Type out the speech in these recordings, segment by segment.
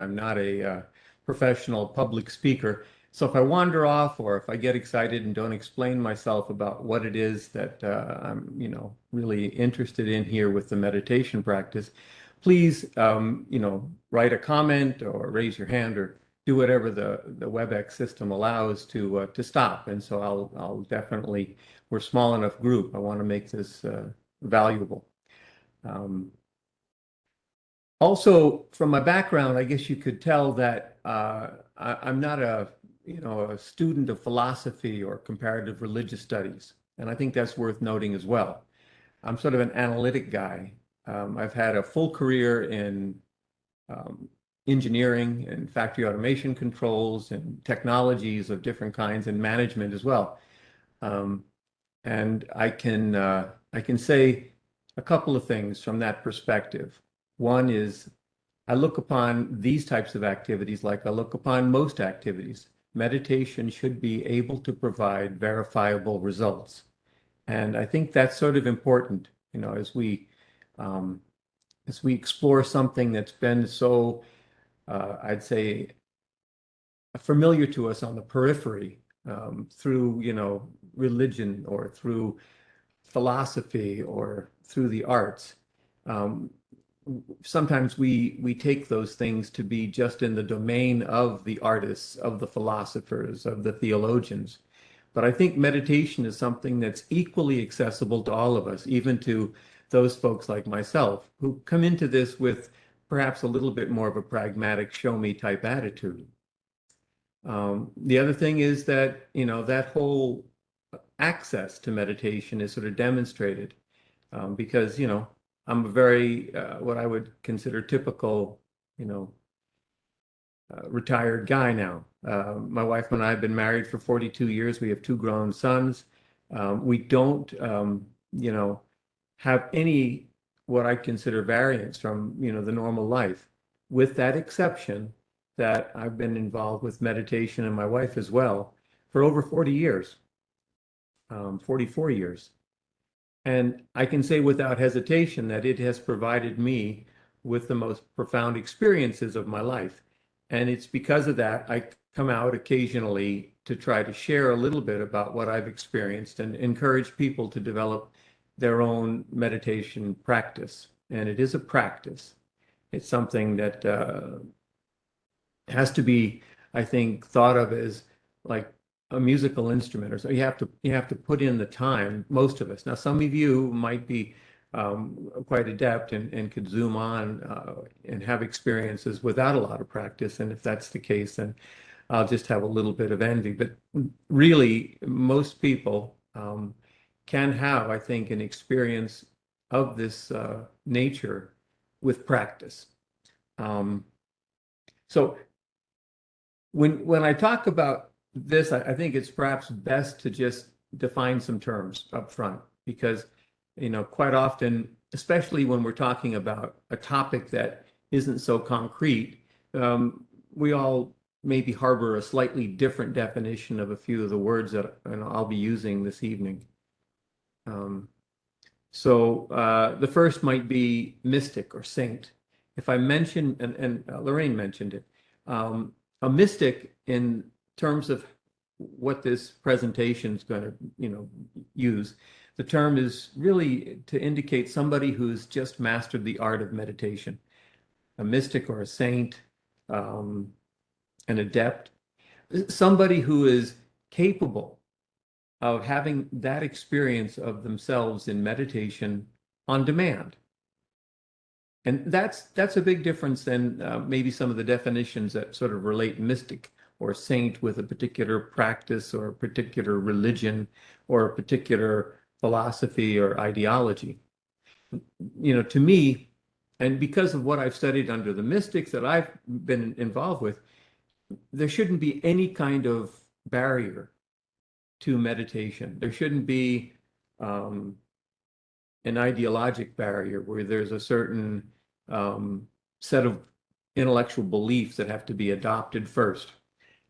I'm not a professional public speaker. So if I wander off or if I get excited and don't explain myself about what it is that I'm, really interested in here with the meditation practice, please, write a comment or raise your hand or do whatever the WebEx system allows to stop. And so I'll definitely, we're a small enough group. I want to make this valuable. Um, Also, from my background, I guess you could tell that I'm not a student of philosophy or comparative religious studies, and I think that's worth noting as well. I'm sort of an analytic guy. I've had a full career in um, engineering and factory automation controls and technologies of different kinds and management as well. Um, and I can say a couple of things from that perspective. One is I look upon these types of activities like I look upon most activities. Meditation should be able to provide verifiable results. And I think that's sort of important, um, as we explore something that's been so, I'd say, familiar to us on the periphery, through, religion or through philosophy or through the arts. Um, Sometimes we take those things to be just in the domain of the artists, of the philosophers, of the theologians. But I think meditation is something that's equally accessible to all of us, even to those folks like myself who come into this with perhaps a little bit more of a pragmatic show me type attitude. The other thing is that, that whole access to meditation is sort of demonstrated because, I'm a very, what I would consider typical, you know, retired guy now. My wife and I have been married for 42 years. We have two grown sons. We don't, have any what I consider variance from, the normal life, with that exception that I've been involved with meditation and my wife as well for over 40 years, 44 years. And I can say without hesitation that it has provided me with the most profound experiences of my life. And it's because of that I come out occasionally to try to share a little bit about what I've experienced and encourage people to develop their own meditation practice. And it is a practice. It's something that has to be, I think, thought of as like a musical instrument, or so you have to put in the time. Most of us. Now, some of you might be quite adept and could zoom on and have experiences without a lot of practice. And if that's the case, then I'll just have a little bit of envy. But really, most people can have, I think, an experience of this nature with practice. Um, so when I talk about this, I think it's perhaps best to just define some terms up front because, quite often, especially when we're talking about a topic that isn't so concrete, we all maybe harbor a slightly different definition of a few of the words that I'll be using this evening. Um, so the first might be mystic or saint. If I mention, and Lorraine mentioned it, a mystic in terms of what this presentation is going to, use, the term is really to indicate somebody who's just mastered the art of meditation. A mystic or a saint, an adept, somebody who is capable of having that experience of themselves in meditation on demand. And that's a big difference than maybe some of the definitions that sort of relate mystic or saint with a particular practice or a particular religion or a particular philosophy or ideology. To me, and because of what I've studied under the mystics that I've been involved with, there shouldn't be any kind of barrier to meditation. There shouldn't be an ideologic barrier where there's a certain set of intellectual beliefs that have to be adopted first.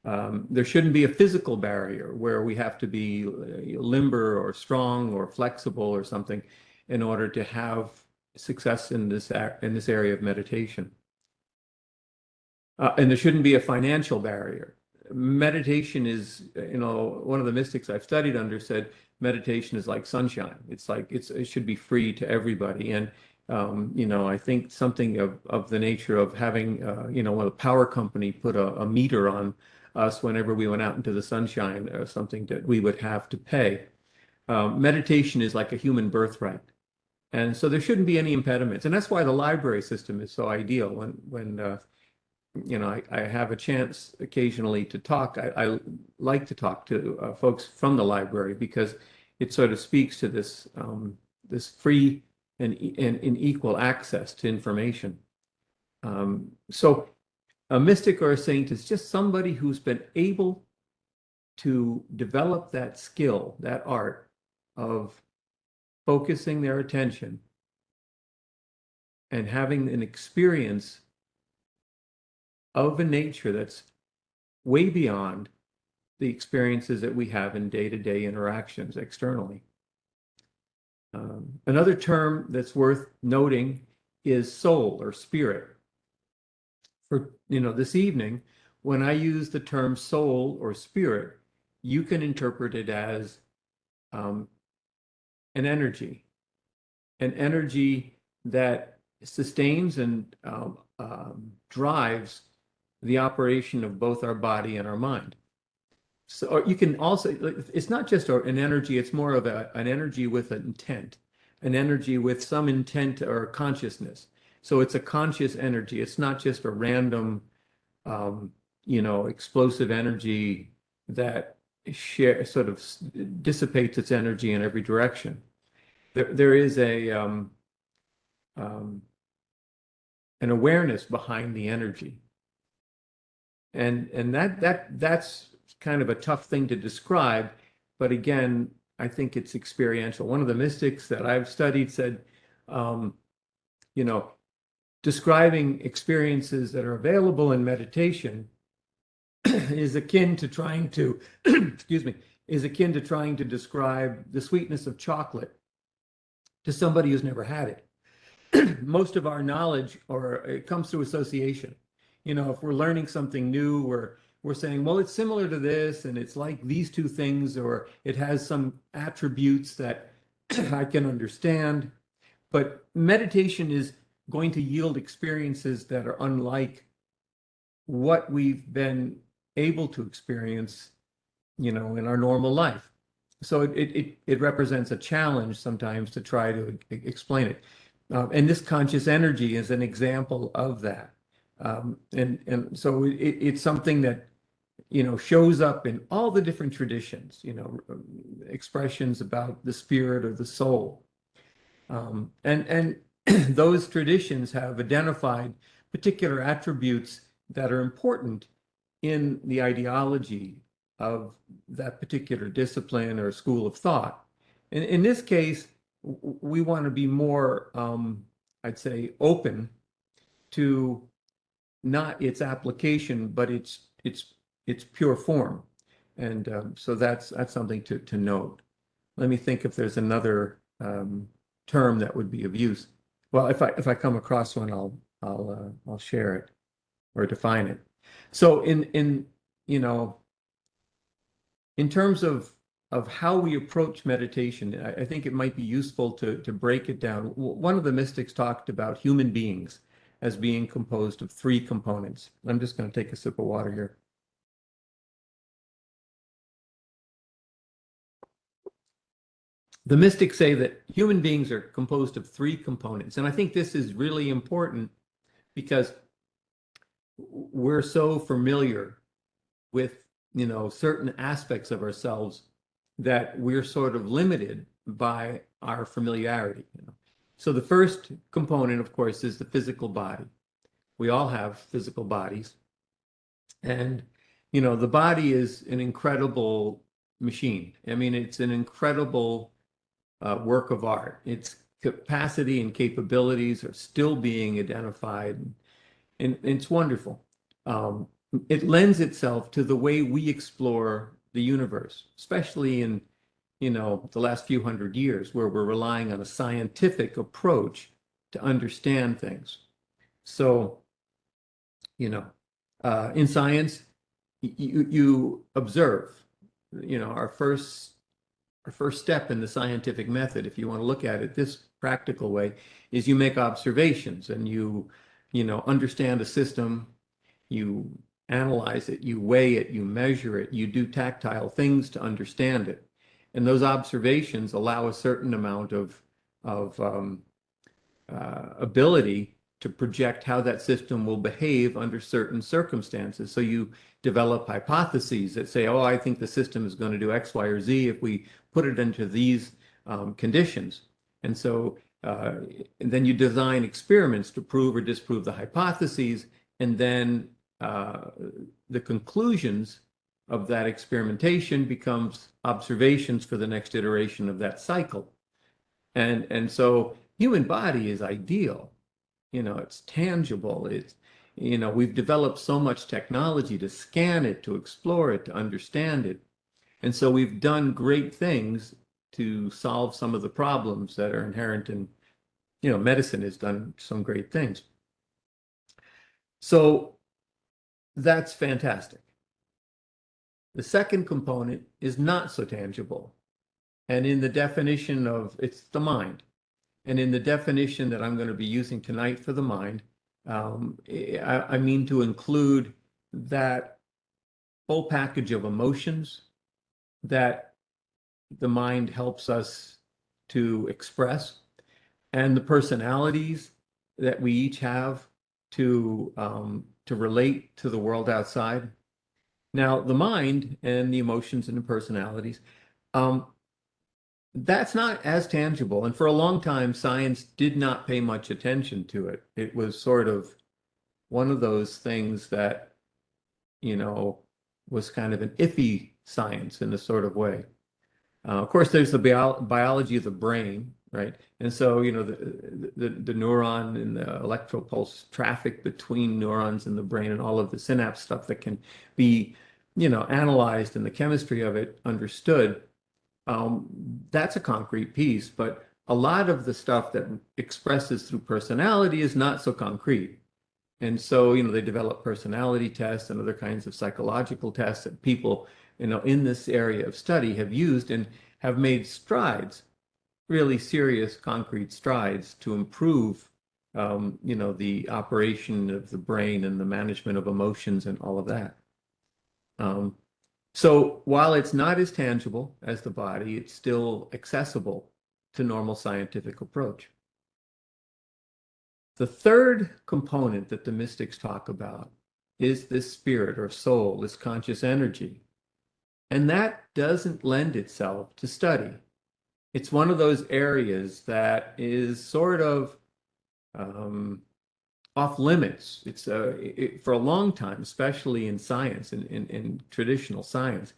There shouldn't be a physical barrier where we have to be limber or strong or flexible or something in order to have success in this area of meditation. And there shouldn't be a financial barrier. Meditation is, one of the mystics I've studied under said meditation is like sunshine. It's like it should be free to everybody. And I think something of the nature of having, when a power company put a meter on us whenever we went out into the sunshine, something that we would have to pay. Meditation is like a human birthright. And so there shouldn't be any impediments. And that's why the library system is so ideal. When I have a chance occasionally to talk, I like to talk to folks from the library because it sort of speaks to this free and equal access to information. So a mystic or a saint is just somebody who's been able to develop that skill, that art of focusing their attention and having an experience of a nature that's way beyond the experiences that we have in day-to-day interactions externally. Another term that's worth noting is soul or spirit. For this evening, when I use the term soul or spirit, you can interpret it as an energy that sustains and drives the operation of both our body and our mind. So you can also, it's not just an energy, it's more of an energy with an intent, an energy with some intent or consciousness. So it's a conscious energy. It's not just a random, explosive energy that sort of dissipates its energy in every direction. There is an awareness behind the energy. And that's kind of a tough thing to describe, but again, I think it's experiential. One of the mystics that I've studied said, describing experiences that are available in meditation is akin to trying to, is akin to trying to describe the sweetness of chocolate to somebody who's never had it. Most of our knowledge, or it comes through association. If we're learning something new, we're saying, well, it's similar to this, and it's like these two things, or it has some attributes that I can understand. But meditation is going to yield experiences that are unlike what we've been able to experience, in our normal life. So it represents a challenge sometimes to try to explain it. And this conscious energy is an example of that. And so it's something that, shows up in all the different traditions, expressions about the spirit or the soul. And those traditions have identified particular attributes that are important in the ideology of that particular discipline or school of thought. And in this case, we want to be more, I'd say, open to not its application, but its pure form. And so that's something to note. Let me think if there's another term that would be of use. Well, if I come across one, I'll share it or define it. So in terms of how we approach meditation, I think it might be useful to break it down. One of the mystics talked about human beings as being composed of three components. I'm just going to take a sip of water here. The mystics say that human beings are composed of three components. And I think this is really important because we're so familiar with, certain aspects of ourselves that we're sort of limited by our familiarity. So the first component, of course, is the physical body. We all have physical bodies. And, the body is an incredible machine. I mean, it's an incredible work of art. Its capacity and capabilities are still being identified, and it's wonderful. It lends itself to the way we explore the universe, especially in the last few hundred years, where we're relying on a scientific approach to understand things. So, In science, you observe. You know, our first step in the scientific method, if you want to look at it this practical way, is you make observations and you know, understand a system, you analyze it, you weigh it, you measure it, you do tactile things to understand it. And those observations allow a certain amount of ability to project how that system will behave under certain circumstances. So you develop hypotheses that say, oh, I think the system is going to do X, Y, or Z if we put it into these conditions. And so and then you design experiments to prove or disprove the hypotheses, and then the conclusions of that experimentation becomes observations for the next iteration of that cycle. And so human body is ideal. You know, it's tangible. It's, you know, we've developed so much technology to scan it, to explore it, to understand it. And so we've done great things to solve some of the problems that are inherent in, you know, medicine has done some great things. So that's fantastic. The second component is not so tangible. And in the definition of, it's the mind. And in the definition that I'm going to be using tonight for the mind, I mean to include that whole package of emotions that the mind helps us to express, and the personalities that we each have to relate to the world outside. Now, the mind and the emotions and the personalities, that's not as tangible. And for a long time, science did not pay much attention to it. It was sort of one of those things that, you know, was kind of an iffy science in a sort of way. Of course, there's the biology of the brain, right? And so, you know, the neuron and the electrical pulse traffic between neurons in the brain and all of the synapse stuff that can be, you know, analyzed and the chemistry of it understood. That's a concrete piece, but a lot of the stuff that expresses through personality is not so concrete. And so, you know, they develop personality tests and other kinds of psychological tests that people, you know, in this area of study have used and have made strides, really serious concrete strides to improve, you know, the operation of the brain and the management of emotions and all of that. So while it's not as tangible as the body, it's still accessible to normal scientific approach. The third component that the mystics talk about is this spirit or soul, this conscious energy. And that doesn't lend itself to study. It's one of those areas that is sort of off limits. It's for a long time, especially in science, in traditional science,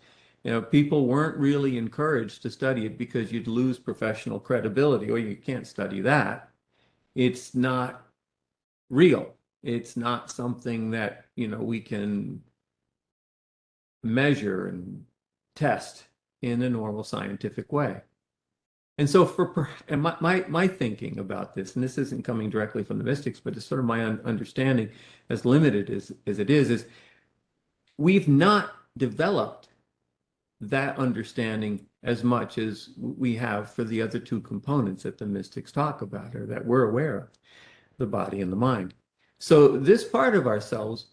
you know, people weren't really encouraged to study it because you'd lose professional credibility, or you can't study that. It's not real. It's not something that, you know, we can measure and test in a normal scientific way. And so and my thinking about this, and this isn't coming directly from the mystics, but it's sort of my understanding, as limited as it is we've not developed that understanding as much as we have for the other two components that the mystics talk about, or that we're aware of, the body and the mind. So this part of ourselves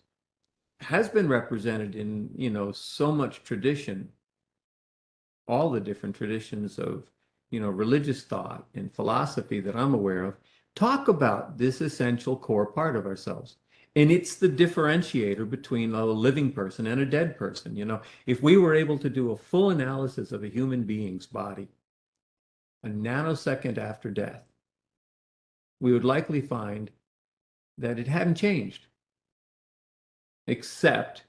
has been represented in, you know, so much tradition, all the different traditions of, you know, religious thought and philosophy that I'm aware of, talk about this essential core part of ourselves. And it's the differentiator between a living person and a dead person. You know, if we were able to do a full analysis of a human being's body, a nanosecond after death, we would likely find that it hadn't changed, except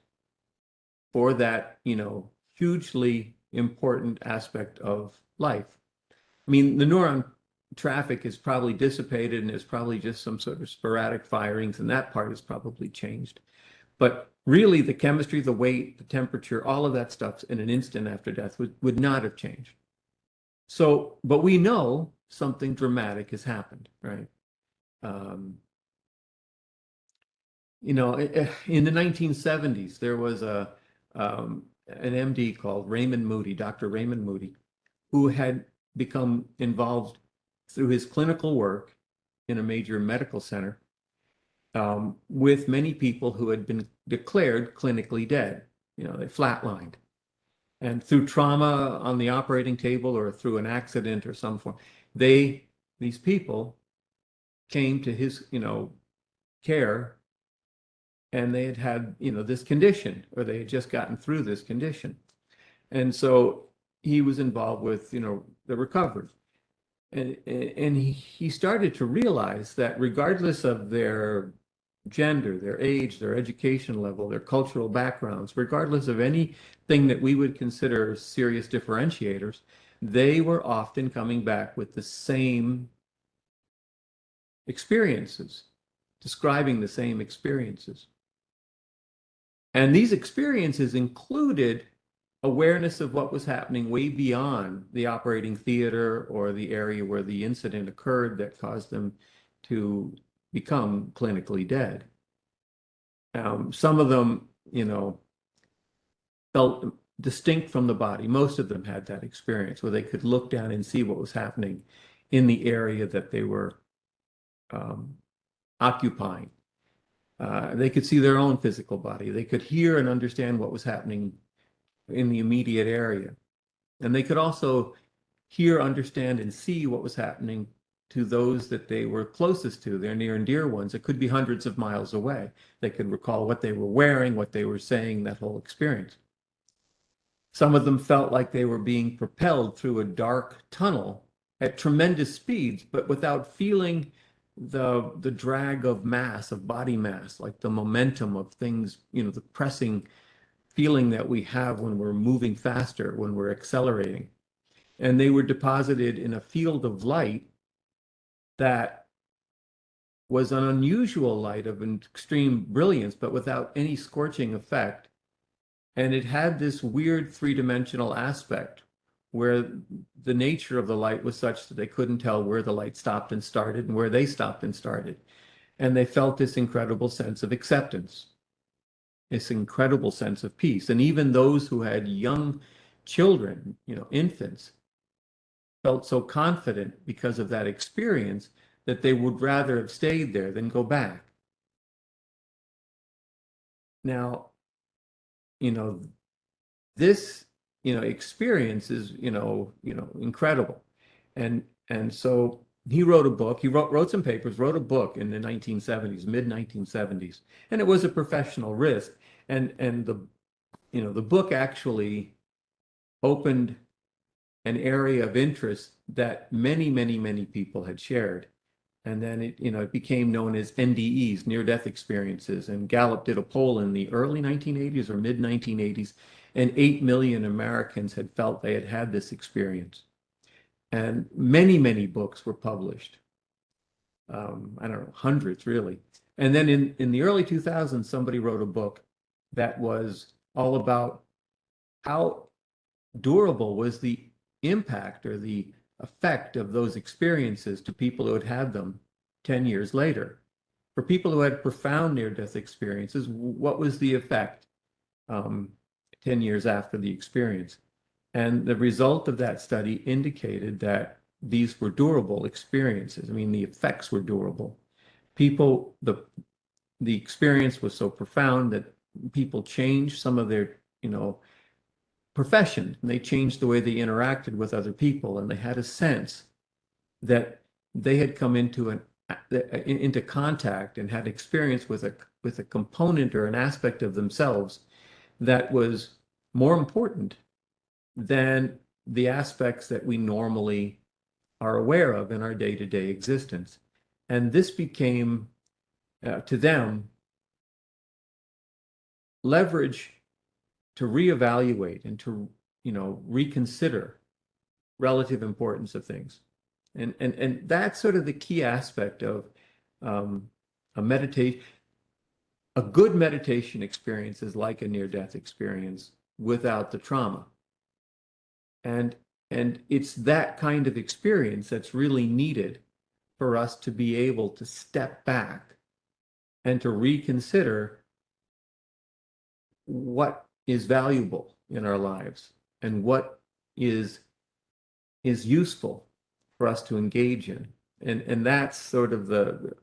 for that, you know, hugely important aspect of life. I mean, the neuron traffic is probably dissipated and there's probably just some sort of sporadic firings, and that part has probably changed. But really, the chemistry, the weight, the temperature, all of that stuff in an instant after death would not have changed. So, but we know something dramatic has happened, right? in the 1970s, there was an MD called Raymond Moody, Dr. Raymond Moody, who had become involved through his clinical work in a major medical center with many people who had been declared clinically dead. They flatlined. And through trauma on the operating table or through an accident or some form, these people came to his, care, and they had this condition, or they had just gotten through this condition. And so he was involved with, the recovery. And he started to realize that regardless of their gender, their age, their education level, their cultural backgrounds, regardless of anything that we would consider serious differentiators, they were often coming back with the same experiences, describing the same experiences. And these experiences included awareness of what was happening way beyond the operating theater or the area where the incident occurred that caused them to become clinically dead. Some of them, felt distinct from the body. Most of them had that experience where they could look down and see what was happening in the area that they were occupying. They could see their own physical body. They could hear and understand what was happening in the immediate area. And they could also hear, understand, and see what was happening to those that they were closest to, their near and dear ones. It could be hundreds of miles away. They could recall what they were wearing, what they were saying, that whole experience. Some of them felt like they were being propelled through a dark tunnel at tremendous speeds, but without feeling the drag of mass, of body mass, like the momentum of things, the pressing feeling that we have when we're moving faster, when we're accelerating. And they were deposited in a field of light that was an unusual light of an extreme brilliance, but without any scorching effect. And it had this weird three-dimensional aspect where the nature of the light was such that they couldn't tell where the light stopped and started and where they stopped and started. And they felt this incredible sense of acceptance, this incredible sense of peace. And even those who had young children, infants, felt so confident because of that experience that they would rather have stayed there than go back. Now, this, experience is, incredible. And so he wrote a book, he wrote some papers, wrote a book in the 1970s, mid 1970s, and it was a professional risk. And the book actually opened an area of interest that many, many, many people had shared. And then it became known as NDEs, near-death experiences. And Gallup did a poll in the early 1980s or mid 1980s, and 8 million Americans had felt they had had this experience. And many, many books were published. I don't know, hundreds really. And then in the early 2000s, somebody wrote a book that was all about how durable was the impact or the effect of those experiences to people who had had them 10 years later. For people who had profound near-death experiences, what was the effect 10 years after the experience? And the result of that study indicated that these were durable experiences. I mean, the effects were durable. People, the experience was so profound that people changed some of their, profession, and they changed the way they interacted with other people, and they had a sense that they had come into contact and had experience with a component or an aspect of themselves that was more important than the aspects that we normally are aware of in our day-to-day existence. And this became to them leverage to reevaluate and to reconsider relative importance of things. And that's sort of the key aspect of a meditation. A good meditation experience is like a near-death experience without the trauma. And it's that kind of experience that's really needed for us to be able to step back and to reconsider what is valuable in our lives and what is useful for us to engage in. And that's sort of the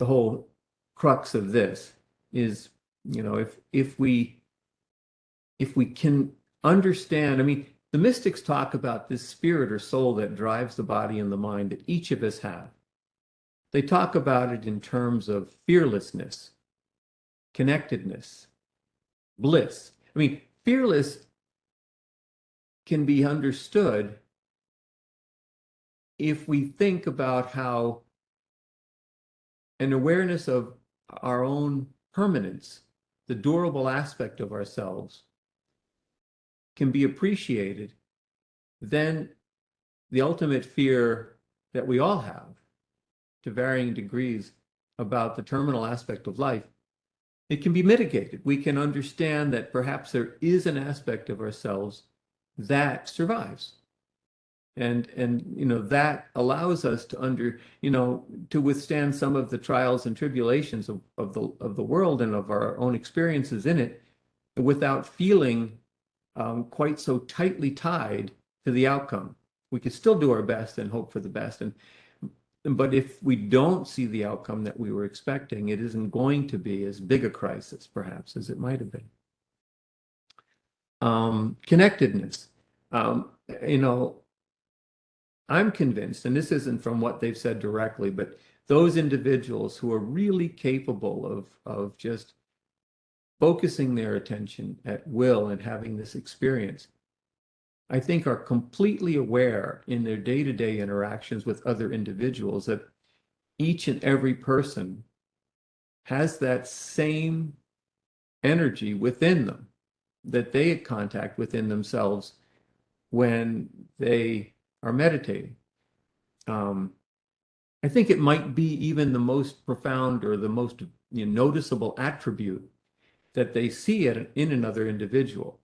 whole crux of this is, if we can understand, I mean, the mystics talk about this spirit or soul that drives the body and the mind that each of us have. They talk about it in terms of fearlessness, connectedness, bliss. I mean, fearless can be understood if we think about how an awareness of our own permanence, the durable aspect of ourselves, can be appreciated, then the ultimate fear that we all have to varying degrees about the terminal aspect of life, it can be mitigated. We can understand that perhaps there is an aspect of ourselves that survives. And that allows us to to withstand some of the trials and tribulations of the world and of our own experiences in it without feeling quite so tightly tied to the outcome. We could still do our best and hope for the best. But if we don't see the outcome that we were expecting, it isn't going to be as big a crisis, perhaps, as it might have been. Connectedness. Um, you know, I'm convinced, and this isn't from what they've said directly, but those individuals who are really capable of just focusing their attention at will and having this experience, I think are completely aware in their day-to-day interactions with other individuals that each and every person has that same energy within them that they contact within themselves when they are meditating. I think it might be even the most profound or the most noticeable attribute that they see in another individual.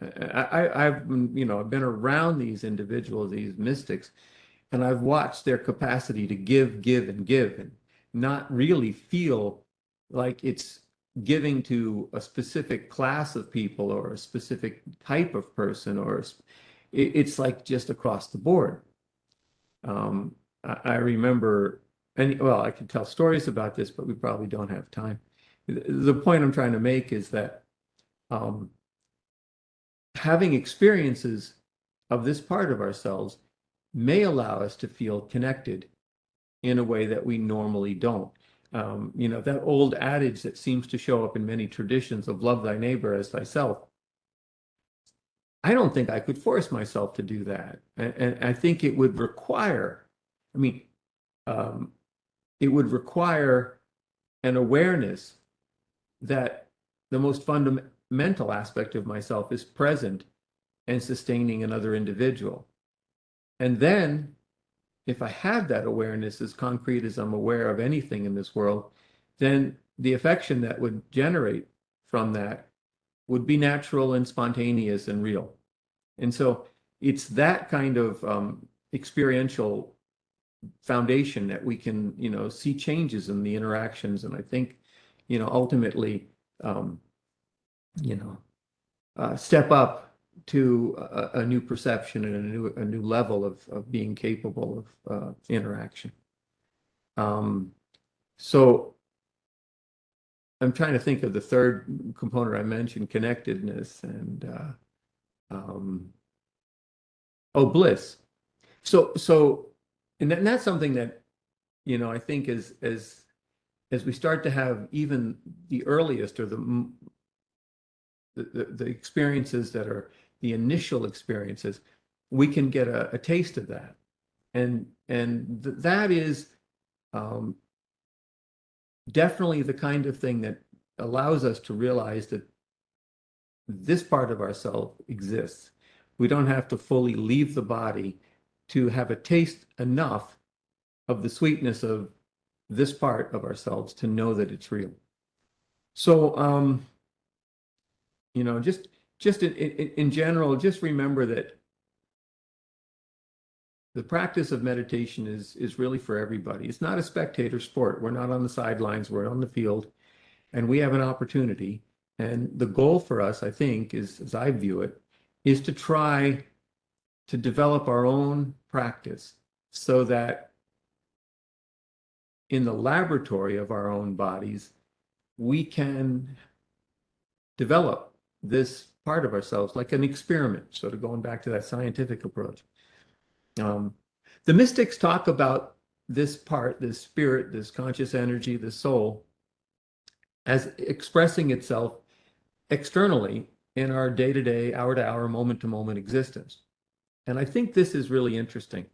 I've been around these individuals, these mystics, and I've watched their capacity to give, and not really feel like it's giving to a specific class of people or a specific type of person, or it's like just across the board. I remember, and well, I could tell stories about this, but we probably don't have time. The point I'm trying to make is that having experiences of this part of ourselves may allow us to feel connected in a way that we normally don't. That old adage that seems to show up in many traditions of love thy neighbor as thyself. I don't think I could force myself to do that. And I think it would require, I mean, it would require an awareness that the most fundamental aspect of myself is present and sustaining another individual. And then, if I had that awareness as concrete as I'm aware of anything in this world, then the affection that would generate from that would be natural and spontaneous and real. And so it's that kind of experiential foundation that we can, see changes in the interactions. And I think, ultimately, step up to a new perception and a new level of being capable of interaction. So I'm trying to think of the third component I mentioned, connectedness and bliss. And that's something that, I think as we start to have even the earliest or the experiences that are the initial experiences, we can get a taste of that. And that is definitely the kind of thing that allows us to realize that this part of ourselves exists. We don't have to fully leave the body to have a taste enough of the sweetness of this part of ourselves to know that it's real. So, just in general, just remember that The practice of meditation is really for everybody. It's not a spectator sport. We're not on the sidelines, we're on the field, and we have an opportunity. And the goal for us, I think, is, as I view it, is to try to develop our own practice so that in the laboratory of our own bodies, we can develop this part of ourselves like an experiment, sort of going back to that scientific approach. Um, the mystics talk about this part, this spirit, this conscious energy, this soul, as expressing itself externally in our day-to-day, hour-to-hour, moment-to-moment existence. And I think this is really interesting.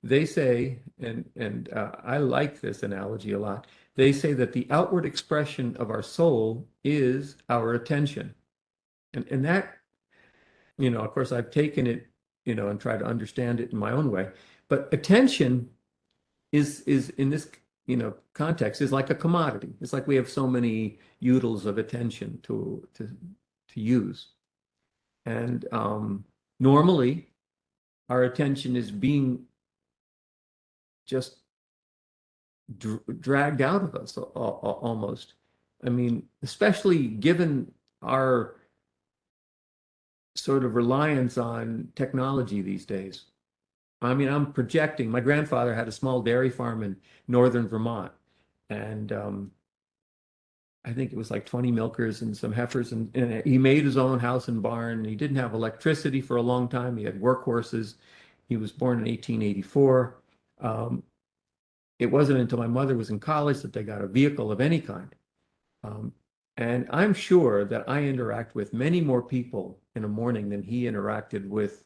They say, and I like this analogy a lot, they say that the outward expression of our soul is our attention. And that, of course, I've taken it, and tried to understand it in my own way. But attention is in this, context is like a commodity. It's like we have so many utils of attention to use. And normally our attention is being just dragged out of us almost. I mean, especially given our sort of reliance on technology these days. I mean, I'm projecting. My grandfather had a small dairy farm in northern Vermont, and I think it was like 20 milkers and some heifers, and he made his own house and barn. He didn't have electricity for a long time. He had workhorses. He was born in 1884. It wasn't until my mother was in college that they got a vehicle of any kind. Um, and I'm sure that I interact with many more people in a morning than he interacted with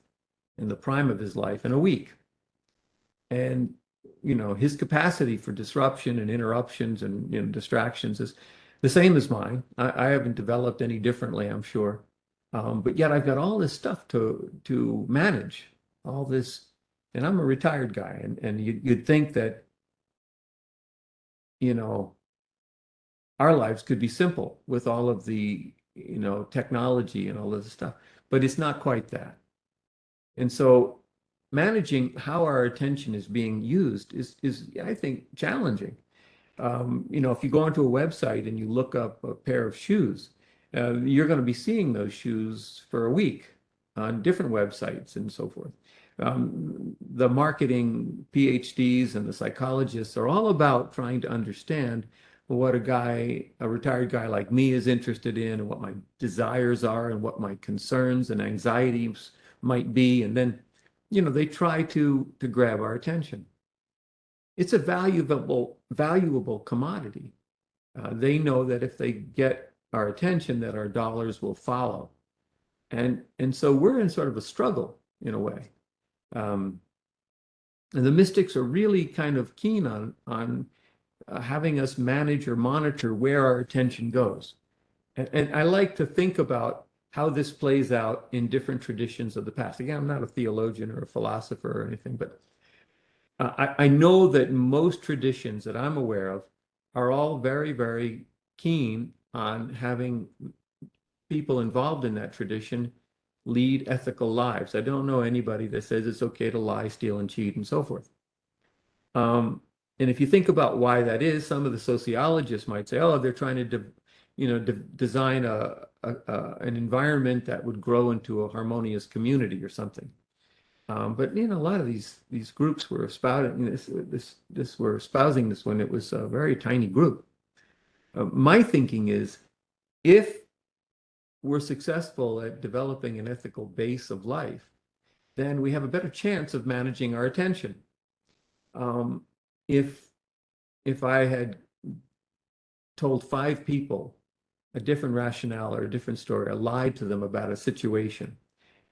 in the prime of his life in a week. And, his capacity for disruption and interruptions and, distractions is the same as mine. I haven't developed any differently, I'm sure. But yet I've got all this stuff to manage, all this, and I'm a retired guy. And you'd think that, our lives could be simple with all of the, technology and all of this stuff, but it's not quite that. And so managing how our attention is being used is I think, challenging. If you go onto a website and you look up a pair of shoes, you're going to be seeing those shoes for a week on different websites and so forth. The marketing PhDs and the psychologists are all about trying to understand what a retired guy like me is interested in, and what my desires are, and what my concerns and anxieties might be. And then, they try to grab our attention. It's a valuable commodity. They know that if they get our attention, that our dollars will follow. And so we're in sort of a struggle in a way. And the mystics are really kind of keen on having us manage or monitor where our attention goes. And I like to think about how this plays out in different traditions of the past. Again, I'm not a theologian or a philosopher or anything, but I know that most traditions that I'm aware of are all very, very keen on having people involved in that tradition lead ethical lives. I don't know anybody that says it's okay to lie, steal, and cheat, and so forth. And if you think about why that is, some of the sociologists might say, oh, they're trying to design an environment that would grow into a harmonious community or something. But a lot of these groups were espousing this when it was a very tiny group. My thinking is, if we're successful at developing an ethical base of life, then we have a better chance of managing our attention. If I had told 5 people a different rationale or a different story, I lied to them about a situation,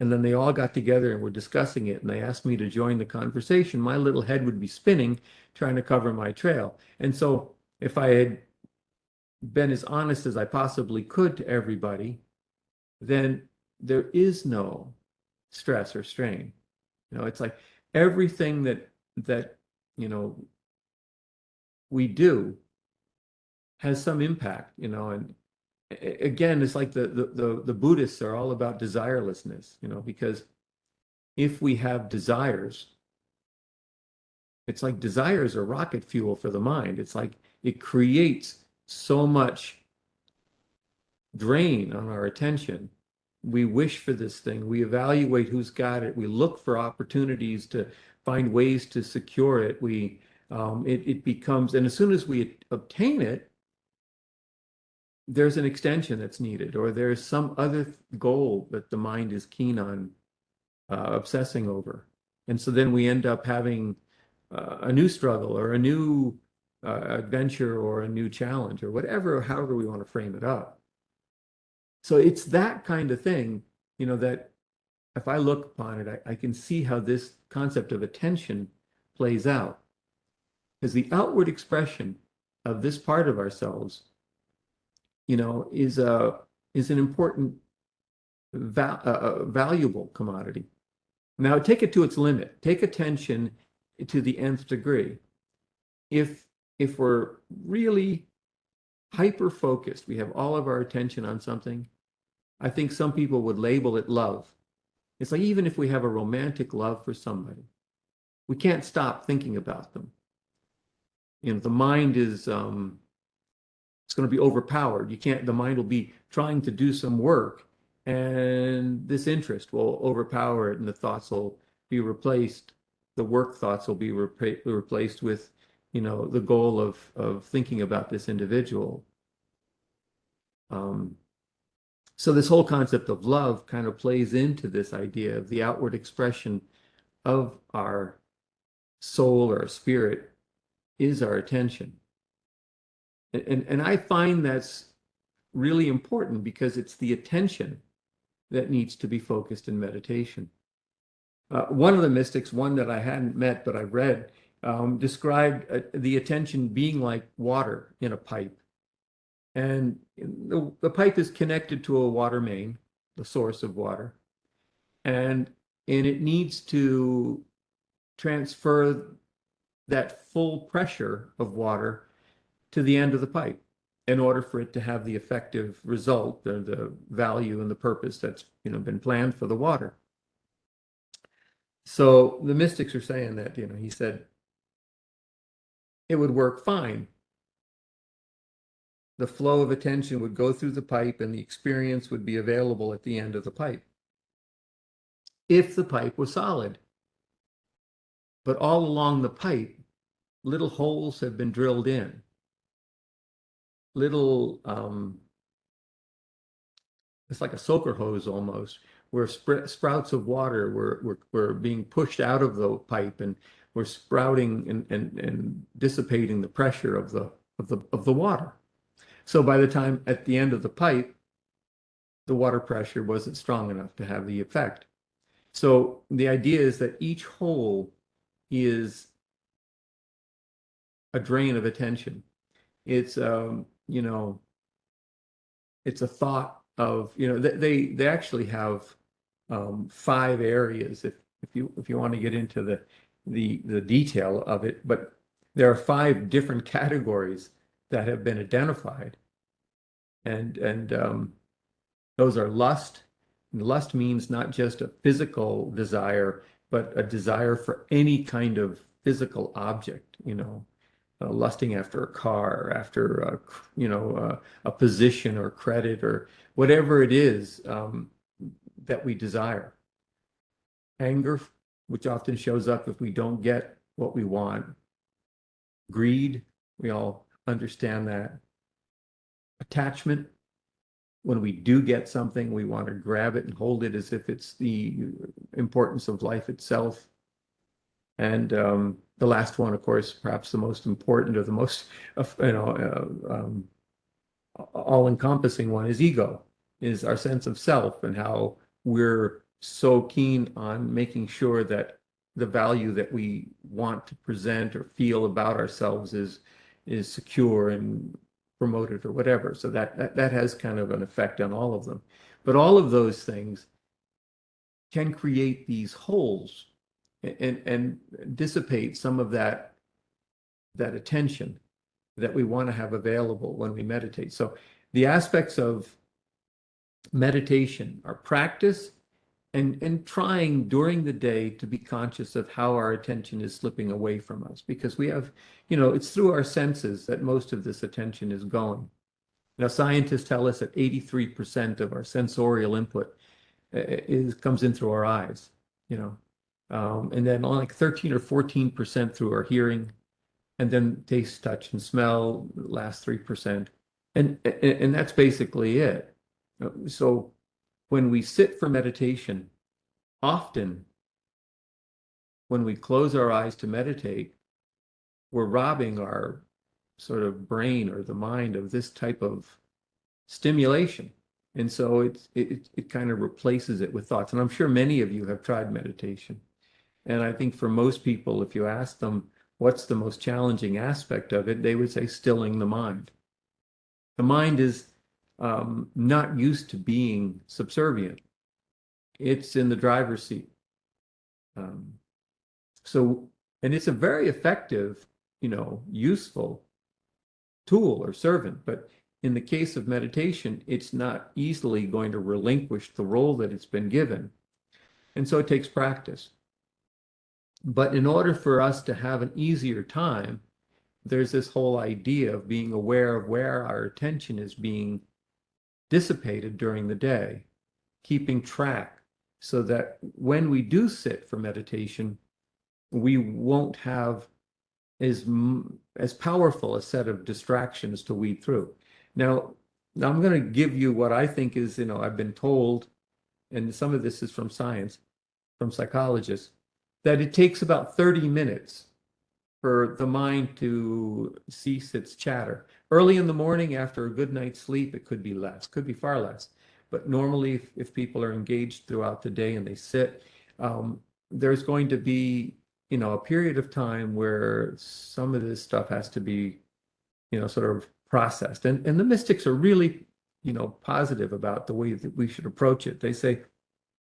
and then they all got together and were discussing it, and they asked me to join the conversation, my little head would be spinning trying to cover my trail. And so if I had been as honest as I possibly could to everybody, then there is no stress or strain. It's like everything that we do has some impact, and again, it's like the Buddhists are all about desirelessness, because if we have desires, It's like desire is a rocket fuel for the mind. It's like it creates so much drain on our attention. We wish for this thing. We evaluate who's got it. We look for opportunities to find ways to secure it. It becomes, and as soon as we obtain it, there's an extension that's needed, or there's some other goal that the mind is keen on obsessing over. And so then we end up having a new struggle or a new adventure or a new challenge or whatever, however we want to frame it up. So it's that kind of thing, that if I look upon it, I can see how this concept of attention plays out. Because the outward expression of this part of ourselves, is an important, valuable commodity. Now take it to its limit. Take attention to the nth degree. If we're really hyper focused, we have all of our attention on something, I think some people would label it love. It's like even if we have a romantic love for somebody, we can't stop thinking about them. The mind is it's going to be overpowered. The mind will be trying to do some work, and this interest will overpower it, and the thoughts will be replaced. The work thoughts will be replaced with, the goal of thinking about this individual. So this whole concept of love kind of plays into this idea of the outward expression of our soul or our spirit is our attention. And I find that's really important because it's the attention that needs to be focused in meditation. One of the mystics, one that I hadn't met but I read, described the attention being like water in a pipe. And the pipe is connected to a water main, the source of water, and it needs to transfer that full pressure of water to the end of the pipe in order for it to have the effective result, the value and the purpose that's been planned for the water. So the mystics are saying that, he said it would work fine. The flow of attention would go through the pipe and the experience would be available at the end of the pipe if the pipe was solid. But all along the pipe, little holes have been drilled in. Little, it's like a soaker hose almost, where sprouts of water were being pushed out of the pipe and were sprouting and dissipating the pressure of the water. So by the time at the end of the pipe, the water pressure wasn't strong enough to have the effect. So the idea is that each hole is a drain of attention. It's it's a thought of, they actually have 5 areas if you want to get into the detail of it, but there are 5 different categories that have been identified, and those are lust. And lust means not just a physical desire, but a desire for any kind of physical object, lusting after a car, after a position or credit or whatever it is that we desire. Anger, which often shows up if we don't get what we want. Greed, we all understand that. Attachment, when we do get something, we want to grab it and hold it as if it's the importance of life itself. And the last one, of course, perhaps the most important or the most, all-encompassing one is ego, is our sense of self and how we're so keen on making sure that the value that we want to present or feel about ourselves is secure and promoted or whatever. So that has kind of an effect on all of them. But all of those things can create these holes and dissipate some of that attention that we want to have available when we meditate. So the aspects of meditation are practice and trying during the day to be conscious of how our attention is slipping away from us, because we have, it's through our senses that most of this attention is going. Now, scientists tell us that 83% of our sensorial input comes in through our eyes, you know, and then only like 13 or 14% through our hearing, and then taste, touch, and smell, last 3%. And that's basically it. So when we sit for meditation, often when we close our eyes to meditate, we're robbing our sort of brain or the mind of this type of stimulation. And so it kind of replaces it with thoughts. And I'm sure many of you have tried meditation. And I think for most people, if you ask them what's the most challenging aspect of it, they would say stilling the mind. The mind is not used to being subservient. It's in the driver's seat. Um, and it's a very effective, useful tool or servant. But in the case of meditation, it's not easily going to relinquish the role that it's been given. And so it takes practice. But in order for us to have an easier time, there's this whole idea of being aware of where our attention is being dissipated during the day, keeping track so that when we do sit for meditation, we won't have as powerful a set of distractions to weed through. Now I'm going to give you what I think is, I've been told, and some of this is from science, from psychologists, that it takes about 30 minutes for the mind to cease its chatter. Early in the morning after a good night's sleep, it could be less, could be far less. But normally, if people are engaged throughout the day and they sit, there's going to be, a period of time where some of this stuff has to be, sort of processed. And the mystics are really, positive about the way that we should approach it. They say,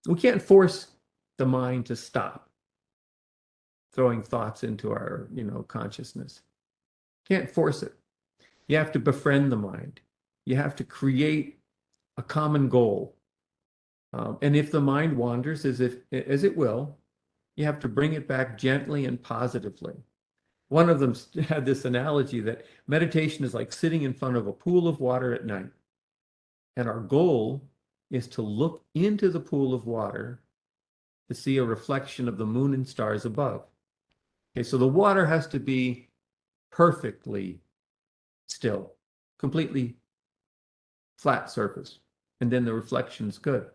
we can't force the mind to stop throwing thoughts into our, consciousness. Can't force it. You have to befriend the mind. You have to create a common goal. And if the mind wanders, as it will, you have to bring it back gently and positively. One of them had this analogy that meditation is like sitting in front of a pool of water at night. And our goal is to look into the pool of water to see a reflection of the moon and stars above. Okay, so the water has to be perfectly still, completely flat surface, and then the reflection's good.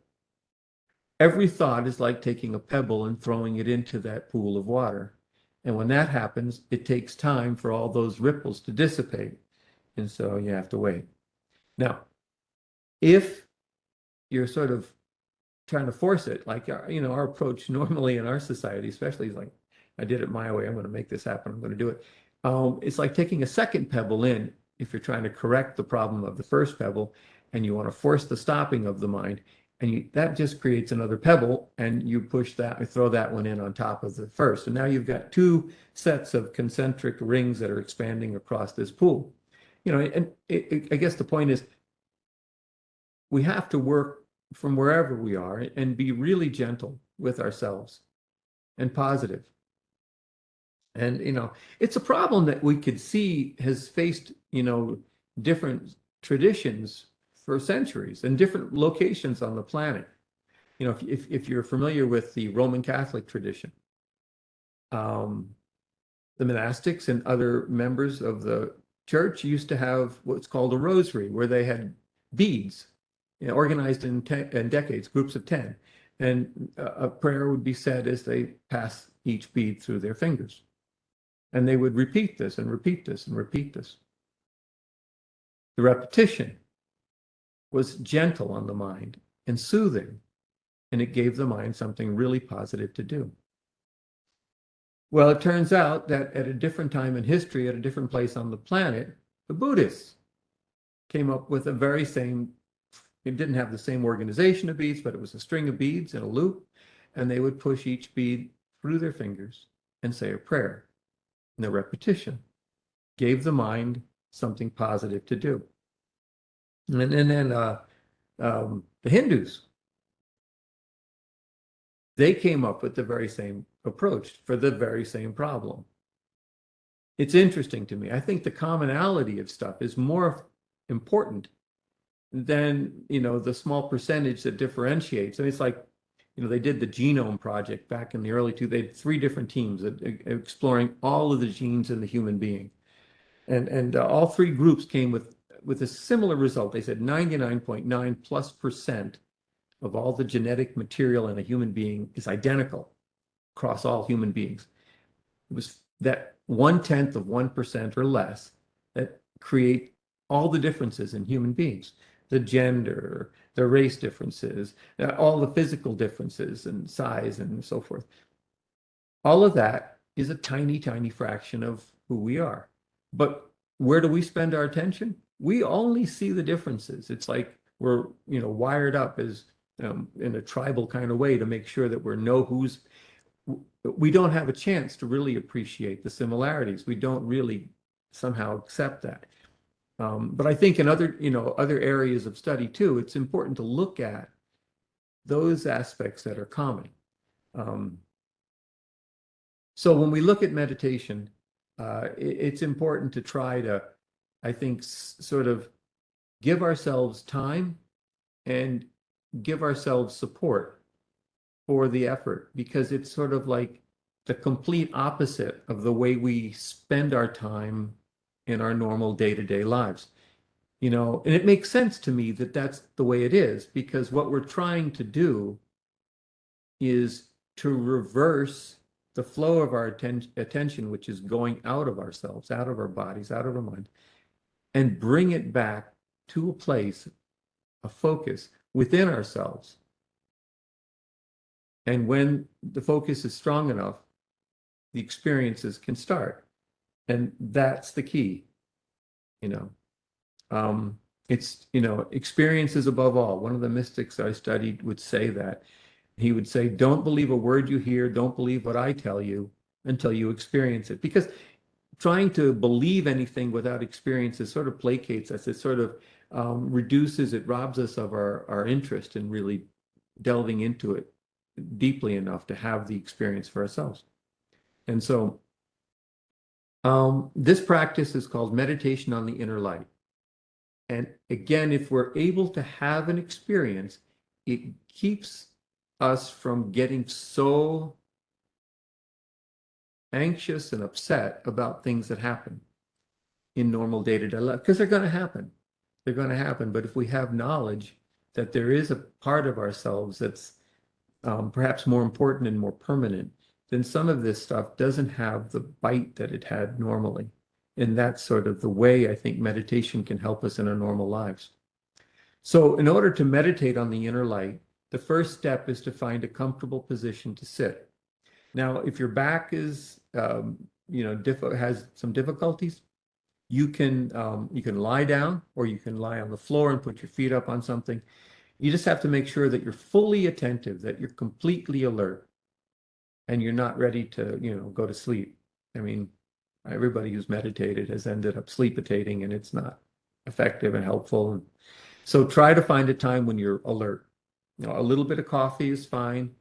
Every thought is like taking a pebble and throwing it into that pool of water. And when that happens, it takes time for all those ripples to dissipate. And so you have to wait. Now, if you're sort of trying to force it, like our approach normally in our society, especially, is like, I did it my way, I'm going to make this happen, I'm going to do it. It's like taking a second pebble in if you're trying to correct the problem of the first pebble and you want to force the stopping of the mind, and that just creates another pebble, and you push that, throw that one in on top of the first. And now you've got two sets of concentric rings that are expanding across this pool. And I guess the point is we have to work from wherever we are and be really gentle with ourselves and positive. And, it's a problem that we could see has faced, different traditions for centuries and different locations on the planet. If you're familiar with the Roman Catholic tradition, the monastics and other members of the church used to have what's called a rosary, where they had beads, organized in decades, groups of 10. And a prayer would be said as they pass each bead through their fingers. And they would repeat this and repeat this and repeat this. The repetition was gentle on the mind and soothing, and it gave the mind something really positive to do. Well, it turns out that at a different time in history, at a different place on the planet, the Buddhists came up with the very same. It didn't have the same organization of beads, but it was a string of beads in a loop, and they would push each bead through their fingers and say a prayer. And the repetition gave the mind something positive to do. And then the Hindus They came up with the very same approach for the very same problem. It's interesting to me. I think the commonality of stuff is more important than, the small percentage that differentiates. I mean, it's like, they did the genome project back in the they had 3 different teams exploring all of the genes in the human being. And all 3 groups came with a similar result. They said 99.9+% of all the genetic material in a human being is identical across all human beings. It was that 0.1% or less that create all the differences in human beings, the gender, the race differences, all the physical differences and size and so forth. All of that is a tiny, tiny fraction of who we are. But where do we spend our attention? We only see the differences. It's like we're, wired up as in a tribal kind of way to make sure that we don't have a chance to really appreciate the similarities. We don't really somehow accept that. But I think in other areas of study too, it's important to look at those aspects that are common. So when we look at meditation, it's important to try to, I think, sort of give ourselves time and give ourselves support for the effort, because it's sort of like the complete opposite of the way we spend our time in our normal day-to-day lives. And it makes sense to me that that's the way it is, because what we're trying to do is to reverse the flow of our attention, which is going out of ourselves, out of our bodies, out of our mind, and bring it back to a place, a focus within ourselves. And when the focus is strong enough, the experiences can start. And that's the key. It's, experiences above all. One of the mystics I studied would say that. He would say, don't believe a word you hear, don't believe what I tell you until you experience it. Because trying to believe anything without experiences sort of placates us. It sort of reduces, it robs us of our interest in really delving into it deeply enough to have the experience for ourselves. And so this practice is called meditation on the inner light. And again, if we're able to have an experience, it keeps us from getting so anxious and upset about things that happen in normal day-to-day life, because they're going to happen. They're going to happen. But if we have knowledge that there is a part of ourselves that's perhaps more important and more permanent, then some of this stuff doesn't have the bite that it had normally. And that's sort of the way I think meditation can help us in our normal lives. So in order to meditate on the inner light, the first step is to find a comfortable position to sit. Now, if your back is, has some difficulties, you can lie down, or you can lie on the floor and put your feet up on something. You just have to make sure that you're fully attentive, that you're completely alert, and you're not ready to, go to sleep. I mean, everybody who's meditated has ended up sleepitating, and it's not effective and helpful. So try to find a time when you're alert. A little bit of coffee is fine.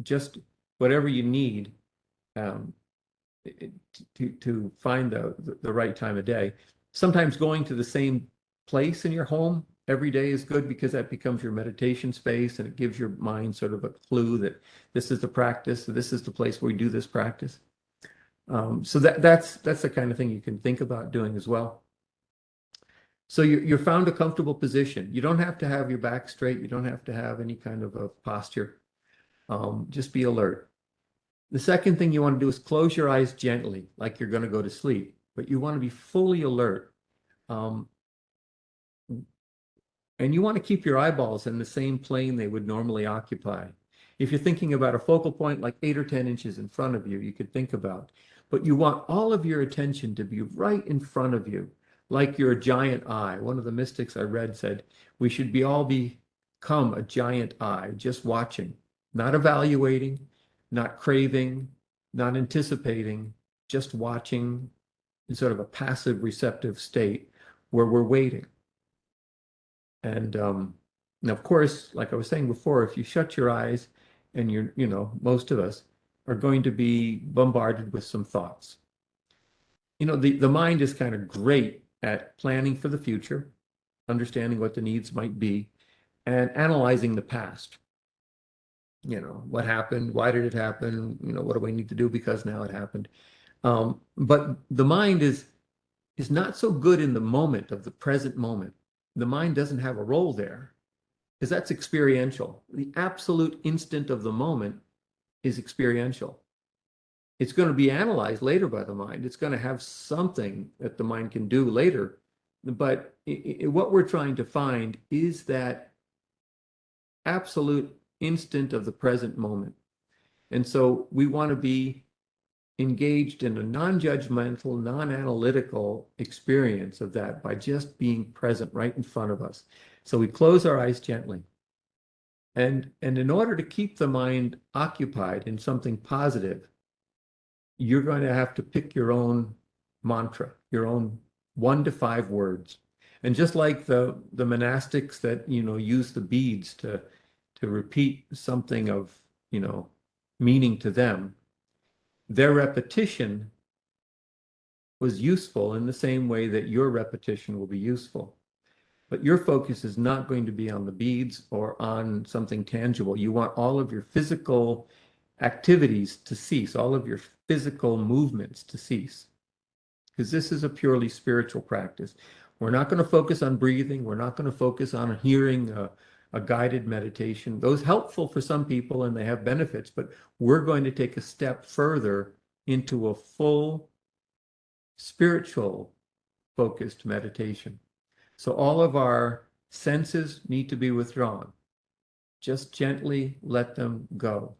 Just whatever you need to find the right time of day. Sometimes going to the same place in your home every day is good, because that becomes your meditation space, and it gives your mind sort of a clue that this is the practice, this is the place where we do this practice. So that's the kind of thing you can think about doing as well. So you're found a comfortable position. You don't have to have your back straight. You don't have to have any kind of a posture. Just be alert. The second thing you want to do is close your eyes gently, like you're going to go to sleep, but you want to be fully alert. And you want to keep your eyeballs in the same plane they would normally occupy. If you're thinking about a focal point like 8 or 10 inches in front of you, you could think about, but you want all of your attention to be right in front of you, like you're a giant eye. One of the mystics I read said, we should all become a giant eye, just watching, not evaluating, not craving, not anticipating, just watching in sort of a passive receptive state where we're waiting. And now, of course, like I was saying before, if you shut your eyes and most of us are going to be bombarded with some thoughts. The mind is kind of great at planning for the future, understanding what the needs might be, and analyzing the past. What happened? Why did it happen? What do we need to do because now it happened? But the mind is not so good in the moment of the present moment. The mind doesn't have a role there because that's experiential. The absolute instant of the moment is experiential. It's going to be analyzed later by the mind. It's going to have something that the mind can do later. But what we're trying to find is that absolute instant of the present moment. And so we want to be engaged in a non-judgmental, non-analytical experience of that by just being present right in front of us. So we close our eyes gently. And in order to keep the mind occupied in something positive, you're going to have to pick your own mantra, your own 1 to 5 words. And just like the monastics that, use the beads to repeat something of, meaning to them, their repetition was useful in the same way that your repetition will be useful. But your focus is not going to be on the beads or on something tangible. You want all of your physical activities to cease, all of your physical movements to cease, because this is a purely spiritual practice. We're not going to focus on breathing. We're not going to focus on hearing a guided meditation. Those helpful for some people and they have benefits, but we're going to take a step further into a full spiritual focused meditation. So all of our senses need to be withdrawn. Just gently let them go.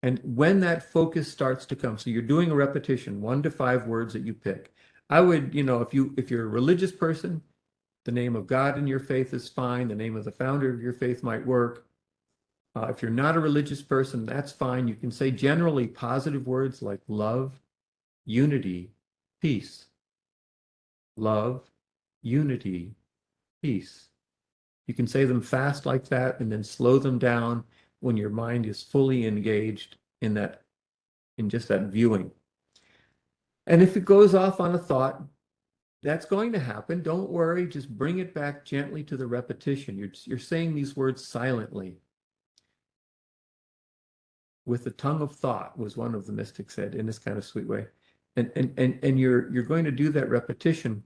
And when that focus starts to come, so you're doing a repetition, 1 to 5 words that you pick. I would, if you're a religious person, the name of God in your faith is fine. The name of the founder of your faith might work. If you're not a religious person, that's fine. You can say generally positive words like love, unity, peace. Love, unity, peace. You can say them fast like that and then slow them down when your mind is fully engaged in just that viewing. And if it goes off on a thought, that's going to happen. Don't worry, just bring it back gently to the repetition. You're saying these words silently. With the tongue of thought, was one of the mystics said in this kind of sweet way. And you're going to do that repetition.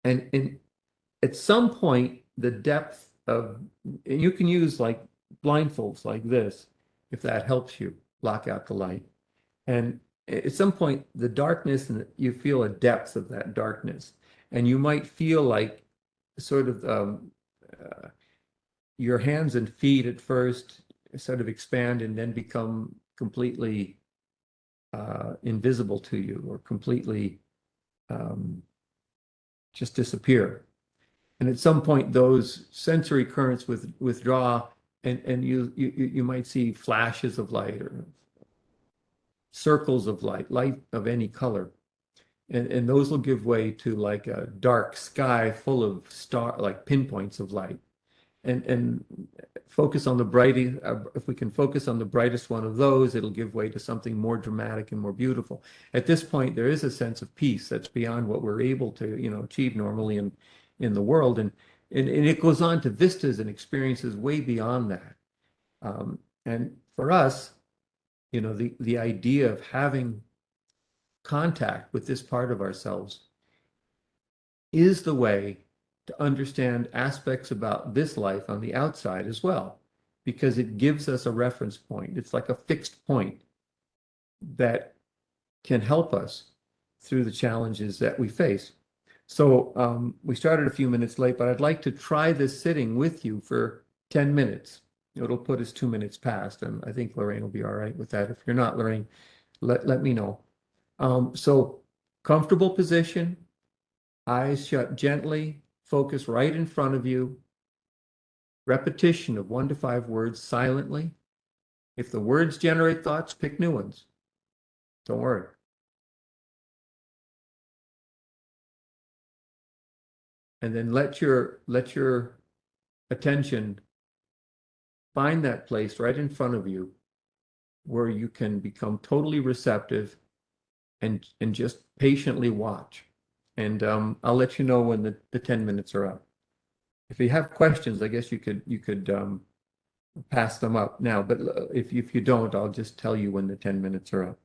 And at some point, the depth of, and you can use like blindfolds like this, if that helps you block out the light. And at some point, the darkness, and you feel a depth of that darkness. And you might feel like sort of your hands and feet at first sort of expand and then become completely invisible to you, or completely just disappear. And at some point, those sensory currents withdraw, and you might see flashes of light or circles of light of any color. And those will give way to like a dark sky full of like pinpoints of light. And focus on the brightest, if we can focus on the brightest one of those, it'll give way to something more dramatic and more beautiful. At this point, there is a sense of peace that's beyond what we're able to, achieve normally in the world. And it goes on to vistas and experiences way beyond that. And for us, the idea of having contact with this part of ourselves is the way to understand aspects about this life on the outside as well, because it gives us a reference point. It's like a fixed point that can help us through the challenges that we face. So we started a few minutes late, but I'd like to try this sitting with you for 10 minutes. It'll put us 2 minutes past, and I think Lorraine will be all right with that. If you're not, Lorraine, let me know. So comfortable position, eyes shut gently, focus right in front of you. Repetition of 1 to 5 words silently. If the words generate thoughts, pick new ones. Don't worry. And then let your attention find that place right in front of you where you can become totally receptive and just patiently watch. And I'll let you know when the 10 minutes are up. If you have questions, I guess you could pass them up now. But if you don't, I'll just tell you when the 10 minutes are up.